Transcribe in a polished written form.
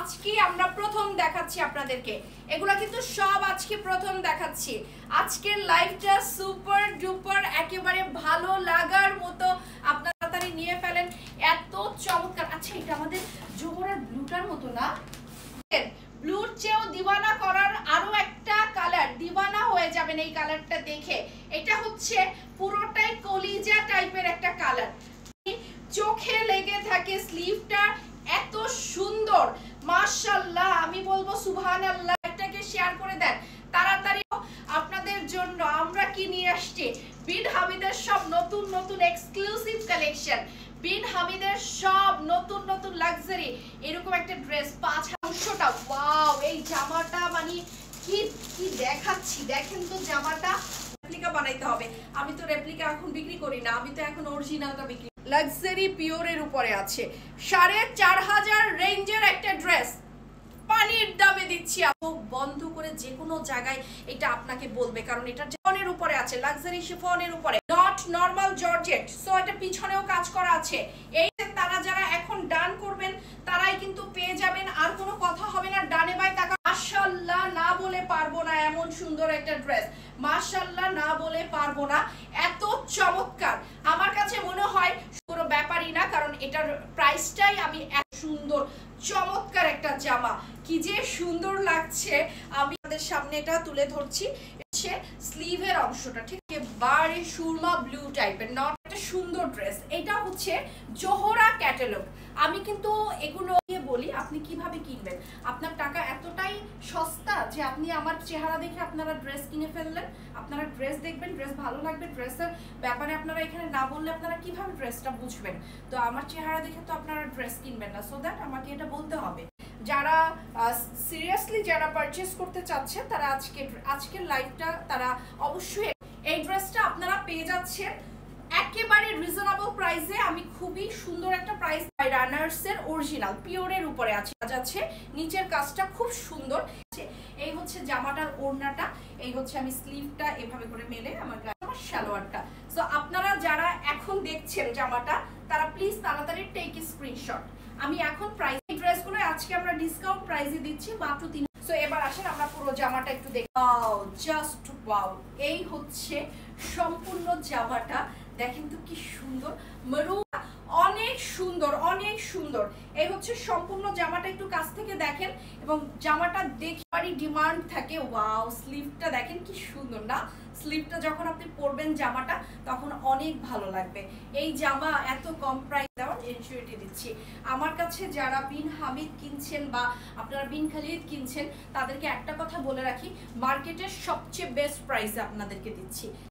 আজকে আমরা প্রথম দেখাচ্ছি আপনাদেরকে, এগুলা কিন্তু সব আজকে প্রথম দেখাচ্ছি। আজকের লাইভটা সুপার ডুপার একেবারে ভালো লাগার মতো, আপনারা তাড়াতাড়ি নিয়ে ফেলেন, এত চমৎকার। আচ্ছা এটা আমাদের জোহরার ব্লুটার মতো না, ব্লুর চেয়েও দিওয়ানা করার আরো একটা কালার, দিওয়ানা হয়ে যাবেন এই কালারটা দেখে। এটা হচ্ছে পুরোটাই কলিজা টাইপের একটা কালার, চোখে লেগে থাকে। স্লিভটা এত সুন্দর মাশাআল্লাহ, আমি বলবো সুবহানাল্লাহ। এটাকে শেয়ার করে দেন তাড়াতাড়ি আপনাদের জন্য। আমরা কি নিয়ে আসছি? বিন হামিদের সব নতুন নতুন এক্সক্লুসিভ কালেকশন, বিন হামিদের সব নতুন নতুন লাক্সারি এরকম একটা ড্রেস। 500টা ওয়াও! এই জামাটা মানে কি কি দেখাচ্ছি, দেখেন তো জামাটা। রেপ্লিকা বানাইতে হবে, আমি তো রেপ্লিকা এখন বিক্রি করি না, আমি তো এখন অরিজিনালটা বিক্রি। লাক্সারি পিওরের উপরে আছে, 4500 রেঞ্জের একটা ড্রেস পানির দামে দিচ্ছি। বন্ধ করে যে কোনো জায়গায় এটা আপনাকে বলবে, কারণ এটা শিফনের উপরে আছে, লাক্সারি শিফনের উপরে, নট নরমাল জর্জেট। সো এটা পিছনেও কাজ করা আছে। এই তারা যারা এখন ডান করবেন তারাই কিন্তু পেয়ে যাবেন, আর কোনো কথা হবে না। ডানে বাই টাকা মাশাআল্লাহ না বলে পারবো না, এমন সুন্দর একটা ড্রেস মাশাআল্লাহ না বলে পারবো না, এত চমৎকার। আমার কাছে মনে হয় কোনো ব্যাপারই না, কারণ এটার প্রাইসটাই আমি এত সুন্দর চমৎকার একটা জামা, কি যে সুন্দর লাগছে। আমি আপনাদের সামনে এটা তুলে ধরছি, হচ্ছে স্লিভের অংশটা ঠিক একেবারে সুরমা ব্লু টাইপের, নট একটা সুন্দর ড্রেস। এটা হচ্ছে জোহরা ক্যাটালগ। আমি কিন্তু এগুলো বলি আপনি কিভাবে কিনবেন। আপনার টাকা এতটাই সস্তা যে আপনি আমার চেহারা দেখে আপনারা ড্রেস কিনে ফেললেন। আপনারা ড্রেস দেখবেন, ড্রেস ভালো লাগবে, ড্রেসের ব্যাপারে আপনারা এখানে না বললে আপনারা কিভাবে ড্রেসটা বুঝবেন? তো আমার চেহারা দেখে তো আপনারা ড্রেস কিনবেন না, সো দ্যাট আমাকে এটা বলতে হবে। যারা সিরিয়াসলি যারা পারচেজ করতে চাচ্ছেন তারা আজকের লাইভটা তারা অবশ্যই এই ড্রেসটা আপনারা পেয়ে যাচ্ছেন একেবারে রিজনেবল প্রাইসে। আমি খুবই সুন্দর একটা প্রাইস, রানার্স এর অরিজিনাল পিওরের উপরে আছে, যাচ্ছে নিচের কাজটা খুব সুন্দর। এই হচ্ছে জামাটার ওড়নাটা, এই হচ্ছে আমি স্লিভটা এভাবে করে মেলে আমার সালোয়ারটা। সো আপনারা যারা এখন দেখছেন জামাটা তারা প্লিজ তাড়াতাড়ি টেক স্ক্রিনশট। আমি এখন প্রাইস, এই ড্রেসগুলো আজকে আমরা ডিসকাউন্ট প্রাইসে দিচ্ছি মাত্র 3। সো এবার আসেন আমরা পুরো জামাটা একটু দেখি। Wow, just wow! এই হচ্ছে সম্পূর্ণ জামাটা, দেখেন তো কি সুন্দর, মেরুন, অনেক সুন্দর অনেক সুন্দর। এই হচ্ছে সম্পূর্ণ জামাটা, একটু কাছ থেকে দেখেন এবং জামাটা দেখবারই ডিমান্ড থাকে। ওয়াও, স্লিভটা দেখেন কি সুন্দর না? স্লিভটা যখন আপনি পরবেন জামাটা তখন অনেক ভালো লাগবে। এই জামা এত কম প্রাইস দেওয়ার এনশিওরিটি দিচ্ছি। আমার কাছে যারা বিন হামিদ কিনছেন বা আপনারা বিন খালিদ কিনছেন তাদেরকে একটা কথা বলে রাখি, মার্কেটের সবচেয়ে বেস্ট প্রাইসে আপনাদেরকে দিচ্ছি।